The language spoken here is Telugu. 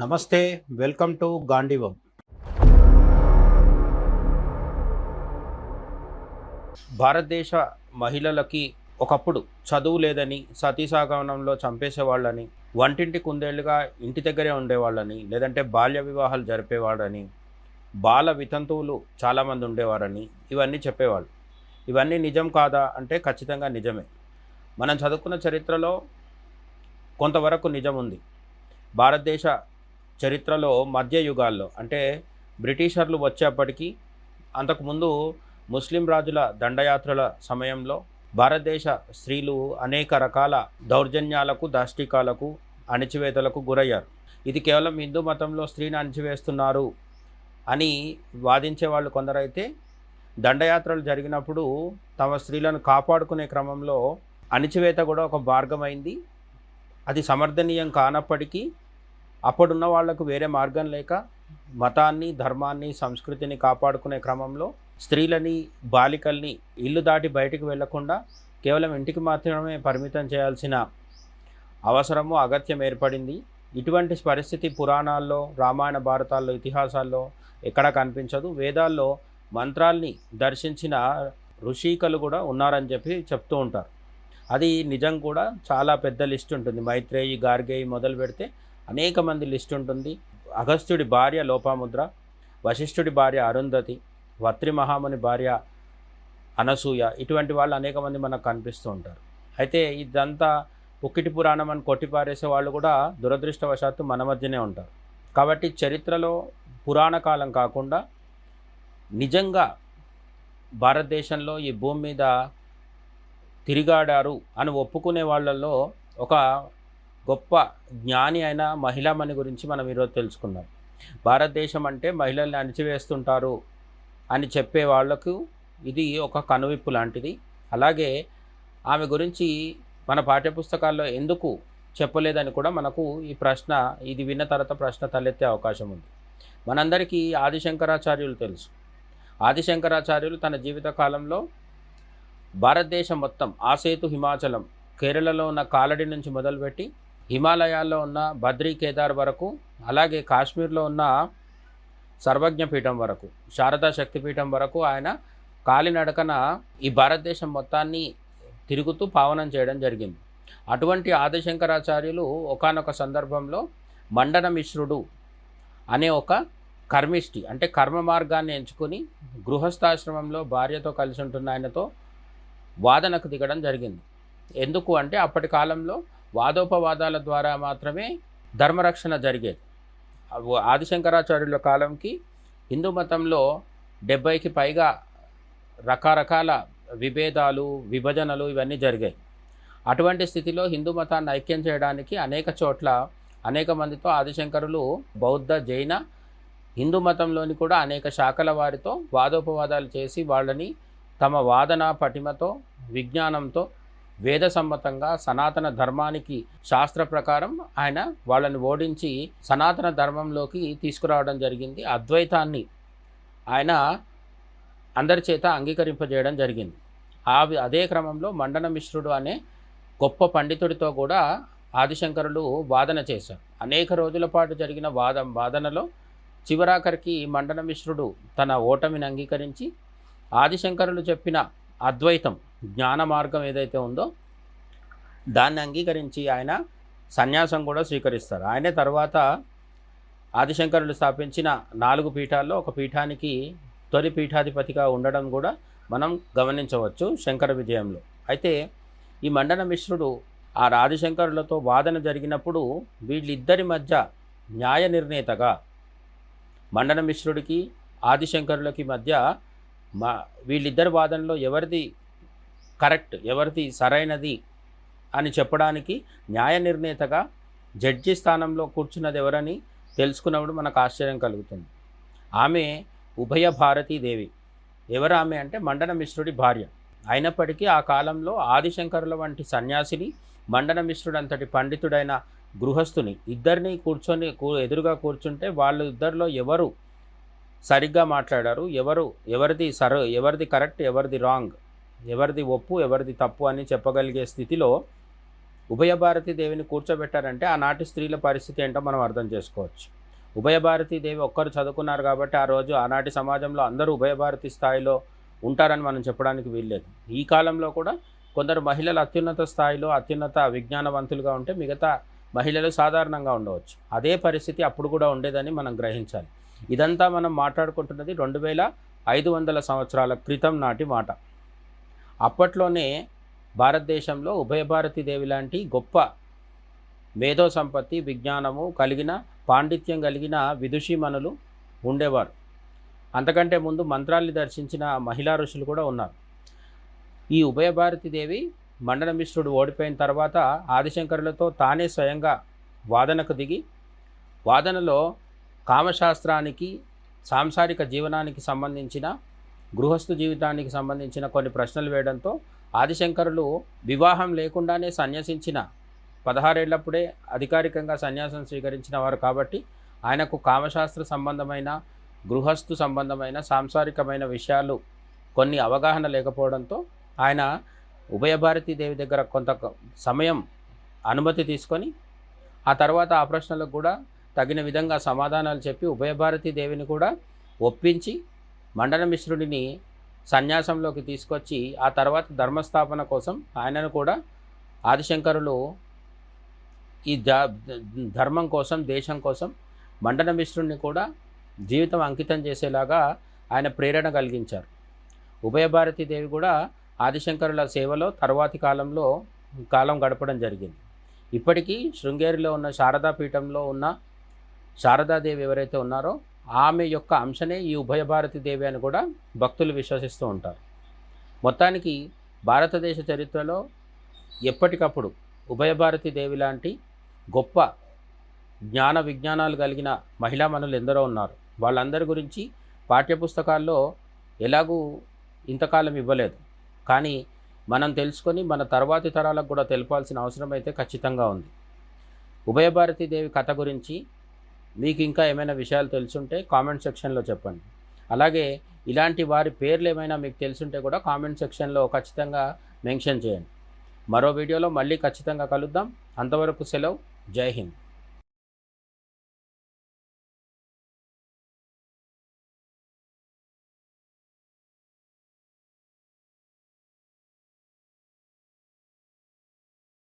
నమస్తే. వెల్కమ్ టు గాంధీవం. భారతదేశ మహిళలకి ఒకప్పుడు చదువు లేదని సతీసాగమనంలో చంపేసేవాళ్ళని, వంటింటి కుందేళ్లుగా ఇంటి దగ్గరే ఉండేవాళ్ళని, లేదంటే బాల్య వివాహాలు జరిపేవాడని, బాల వితంతువులు చాలామంది ఉండేవారని ఇవన్నీ చెప్పేవాళ్ళు. ఇవన్నీ నిజం కాదా అంటే ఖచ్చితంగా నిజమే. మనం చదువుకున్న చరిత్రలో కొంతవరకు నిజం ఉంది. భారతదేశ చరిత్రలో మధ్య యుగాల్లో అంటే బ్రిటిషర్లు వచ్చేప్పటికీ, అంతకుముందు ముస్లిం రాజుల దండయాత్రల సమయంలో భారతదేశ స్త్రీలు అనేక రకాల దౌర్జన్యాలకు, దాష్టికాలకు, అణిచివేతలకు గురయ్యారు. ఇది కేవలం హిందూ మతంలో స్త్రీని అణిచివేస్తున్నారు అని వాదించే వాళ్ళు కొందరైతే, దండయాత్రలు జరిగినప్పుడు తమ స్త్రీలను కాపాడుకునే క్రమంలో అణిచివేత కూడా ఒక మార్గమైంది. అది సమర్థనీయం కానప్పటికీ అప్పుడున్న వాళ్లకు వేరే మార్గం లేక మతాన్ని, ధర్మాన్ని, సంస్కృతిని కాపాడుకునే క్రమంలో స్త్రీలని, బాలికల్ని ఇల్లు దాటి బయటికి వెళ్లకుండా కేవలం ఇంటికి మాత్రమే పరిమితం చేయాల్సిన అవసరము, అగత్యం ఏర్పడింది. ఇటువంటి పరిస్థితి పురాణాల్లో, రామాయణ భారతాల్లో, ఇతిహాసాల్లో ఎక్కడా కనిపించదు. వేదాల్లో మంత్రాల్ని దర్శించిన ఋషికలు కూడా ఉన్నారని చెప్పి చెప్తూ ఉంటారు. అది నిజం కూడా. చాలా పెద్ద లిస్ట్ ఉంటుంది. మైత్రేయి, గార్గేయి మొదలు పెడితే అనేక మంది లిస్ట్ ఉంటుంది. అగస్త్యుడి భార్య లోపాముద్ర, వశిష్ఠుడి భార్య అరుంధతి, వత్రి మహాముని భార్య అనసూయ, ఇటువంటి వాళ్ళు అనేక మంది మనకు కనిపిస్తూ ఉంటారు. అయితే ఇదంతా ఉక్కిటి పురాణం అని కొట్టిపారేసే వాళ్ళు కూడా దురదృష్టవశాత్తు మన మధ్యనే ఉంటారు. కాబట్టి చరిత్రలో పురాణ కాలం కాకుండా నిజంగా భారతదేశంలో ఈ భూమి మీద తిరిగాడారు అని ఒప్పుకునే వాళ్ళల్లో ఒక గొప్ప జ్ఞాని అయిన మహిళామణి గురించి మనం ఈరోజు తెలుసుకుందాం. భారతదేశం అంటే మహిళల్ని అణిచివేస్తుంటారు అని చెప్పే వాళ్లకు ఇది ఒక కనువిప్పు లాంటిది. అలాగే ఆమె గురించి మన పాఠ్యపుస్తకాల్లో ఎందుకు చెప్పలేదని కూడా మనకు ఇది విన్న తర్వాత ప్రశ్న తలెత్తే అవకాశం ఉంది. మనందరికీ ఆదిశంకరాచార్యులు తెలుసు. ఆదిశంకరాచార్యులు తన జీవిత కాలంలో భారతదేశం మొత్తం, ఆసేతు హిమాచలం, కేరళలో ఉన్న కాలడి నుంచి మొదలుపెట్టి హిమాలయాల్లో ఉన్న బద్రీ, కేదార్ వరకు, అలాగే కాశ్మీర్లో ఉన్న సర్వజ్ఞపీఠం వరకు, శారదా శక్తిపీఠం వరకు ఆయన కాలినడకన ఈ భారతదేశం మొత్తాన్ని తిరుగుతూ పావనం చేయడం జరిగింది. అటువంటి ఆదిశంకరాచార్యులు ఒకానొక సందర్భంలో మండన మిశ్రుడు అనే ఒక కర్మిష్టి, అంటే కర్మ మార్గాన్ని ఎంచుకుని గృహస్థాశ్రమంలో భార్యతో కలిసి ఉంటున్న ఆయనతో వాదనకు దిగడం జరిగింది. ఎందుకు అంటే అప్పటి కాలంలో వాదోపవాదాల ద్వారా మాత్రమే ధర్మరక్షణ జరిగేది. ఆదిశంకరాచార్యుల కాలంకి హిందూ మతంలో 70కి పైగా రకరకాల విభేదాలు, విభజనలు ఇవన్నీ జరిగాయి. అటువంటి స్థితిలో హిందూ మతాన్ని ఐక్యం చేయడానికి అనేక చోట్ల అనేక మందితో ఆదిశంకరులు బౌద్ధ, జైన, హిందూ మతంలోని కూడా అనేక శాఖల వారితో వాదోపవాదాలు చేసి వాళ్ళని తమ వాదన పటిమతో, విజ్ఞానంతో, వేద సమ్మతంగా సనాతన ధర్మానికి శాస్త్ర ప్రకారం ఆయన వాళ్ళని ఓడించి సనాతన ధర్మంలోకి తీసుకురావడం జరిగింది. అద్వైతాన్ని ఆయన అందరి చేత అంగీకరింపజేయడం జరిగింది. అదే క్రమంలో మండన మిశ్రుడు అనే గొప్ప పండితుడితో కూడా ఆదిశంకరులు వాదన చేశారు. అనేక రోజుల పాటు జరిగిన వాదనలో చివరాఖరికి మండన మిశ్రుడు తన ఓటమిని అంగీకరించి ఆదిశంకరులు చెప్పిన అద్వైతం, జ్ఞాన మార్గం ఏదైతే ఉందో దాన్ని అంగీకరించి ఆయన సన్యాసం కూడా స్వీకరిస్తారు. ఆయనే తర్వాత ఆదిశంకరులు స్థాపించిన 4 పీఠాల్లో ఒక పీఠానికి తొలి పీఠాధిపతిగా ఉండడం కూడా మనం గమనించవచ్చు శంకర విజయంలో. అయితే ఈ మండన మిశ్రుడు ఆ ఆదిశంకరులతో వాదన జరిగినప్పుడు వీళ్ళిద్దరి మధ్య న్యాయ నిర్ణేతగా, మండన మిశ్రుడికి ఆదిశంకరులకి మధ్య వీళ్ళిద్దరి వాదనలో ఎవరిది కరెక్ట్, ఎవరిది సరైనది అని చెప్పడానికి న్యాయ నిర్ణేతగా జడ్జి స్థానంలో కూర్చున్నది ఎవరని తెలుసుకున్నప్పుడు మనకు ఆశ్చర్యం కలుగుతుంది. ఆమె ఉభయ భారతీదేవి. ఎవరు ఆమె అంటే మండన మిశ్రుడి భార్య. అయినప్పటికీ ఆ కాలంలో ఆదిశంకరుల వంటి సన్యాసిని, మండన మిశ్రుడు అంతటి పండితుడైన గృహస్థుని ఇద్దరిని ఎదురుగా కూర్చుంటే వాళ్ళు ఇద్దరిలో ఎవరు సరిగ్గా మాట్లాడారు, ఎవరిది కరెక్ట్, ఎవరిది రాంగ్, ఎవరిది ఒప్పు, ఎవరిది తప్పు అని చెప్పగలిగే స్థితిలో ఉభయభారతి దేవిని కూర్చోబెట్టారంటే ఆనాటి స్త్రీల పరిస్థితి ఏంటో మనం అర్థం చేసుకోవచ్చు. ఉభయభారతి దేవి ఒక్కరు చదువుకున్నారు కాబట్టి ఆ రోజు ఆనాటి సమాజంలో అందరూ ఉభయభారతి స్థాయిలో ఉంటారని మనం చెప్పడానికి వీల్లేదు. ఈ కాలంలో కూడా కొందరు మహిళలు అత్యున్నత స్థాయిలో అత్యున్నత విజ్ఞానవంతులుగా ఉంటే మిగతా మహిళలు సాధారణంగా ఉండవచ్చు. అదే పరిస్థితి అప్పుడు కూడా ఉండేదని మనం గ్రహించాలి. ఇదంతా మనం మాట్లాడుకుంటున్నది 2500 సంవత్సరాల క్రితం నాటి మాట. అప్పట్లోనే భారతదేశంలో ఉభయభారతి దేవి లాంటి గొప్ప మేధో సంపత్తి విజ్ఞానము కలిగిన పాండిత్యం కలిగిన విదుషీమణులు ఉండేవారు. అంతకంటే ముందు మంత్రాల్ని దర్శించిన మహిళా ఋషులు కూడా ఉన్నారు. ఈ ఉభయభారతి దేవి మండనమిశ్రుడు ఓడిపోయిన తర్వాత ఆదిశంకరులతో తానే స్వయంగా వాదనకు దిగి వాదనలో కామశాస్త్రానికి సాంసారిక జీవనానికి సంబంధించిన గృహస్థు జీవితానికి సంబంధించిన కొన్ని ప్రశ్నలు వేయడంతో ఆదిశంకరులు వివాహం లేకుండానే సన్యసించిన 16 ఏళ్లప్పుడే అధికారికంగా సన్యాసం స్వీకరించిన వారు కాబట్టి ఆయనకు కామశాస్త్ర సంబంధమైన గృహస్థు సంబంధమైన సాంసారికమైన విషయాలు కొన్ని అవగాహన లేకపోవడంతో ఆయన ఉభయభారతి దేవి దగ్గర కొంత సమయం అనుమతి తీసుకొని ఆ తర్వాత ఆ ప్రశ్నలకు కూడా తగిన విధంగా సమాధానాలు చెప్పి ఉభయభారతి దేవిని కూడా ఒప్పించి మండనమిశ్రుడిని సన్యాసంలోకి తీసుకొచ్చి ఆ తర్వాత ధర్మస్థాపన కోసం ఆయనను కూడా ఆదిశంకరులు ఈ ధర్మం కోసం దేశం కోసం మండనమిశ్రుడిని కూడా జీవితం అంకితం చేసేలాగా ఆయన ప్రేరణ కలిగించారు. ఉభయభారతి దేవి కూడా ఆదిశంకరుల సేవలో తర్వాతి కాలం గడపడం జరిగింది. ఇప్పటికీ శృంగేరిలో ఉన్న శారదా పీఠంలో ఉన్న శారదాదేవి ఎవరైతే ఉన్నారో ఆమె యొక్క అంశనే ఈ ఉభయభారతి దేవి అని కూడా భక్తులు విశ్వసిస్తూ ఉంటారు. మొత్తానికి భారతదేశ చరిత్రలో ఎప్పటికప్పుడు ఉభయభారతి దేవి లాంటి గొప్ప జ్ఞాన విజ్ఞానాలు కలిగిన మహిళామణులు ఎందరో ఉన్నారు. వాళ్ళందరి గురించి పాఠ్యపుస్తకాల్లో ఎలాగూ ఇంతకాలం ఇవ్వలేదు. కానీ మనం తెలుసుకొని మన తర్వాతి తరాలకు కూడా తెలపాల్సిన అవసరం అయితే ఖచ్చితంగా ఉంది. ఉభయభారతి దేవి కథ గురించి మీకు ఇంకా ఏమైనా విషయాలు తెలుసుంటే కామెంట్ సెక్షన్లో చెప్పండి. అలాగే ఇలాంటి వారి పేర్లు ఏమైనా మీకు తెలుసుంటే కూడా కామెంట్ సెక్షన్లో ఖచ్చితంగా మెన్షన్ చేయండి. మరో వీడియోలో మళ్ళీ ఖచ్చితంగా కలుద్దాం. అంతవరకు సెలవు. జై హింద్.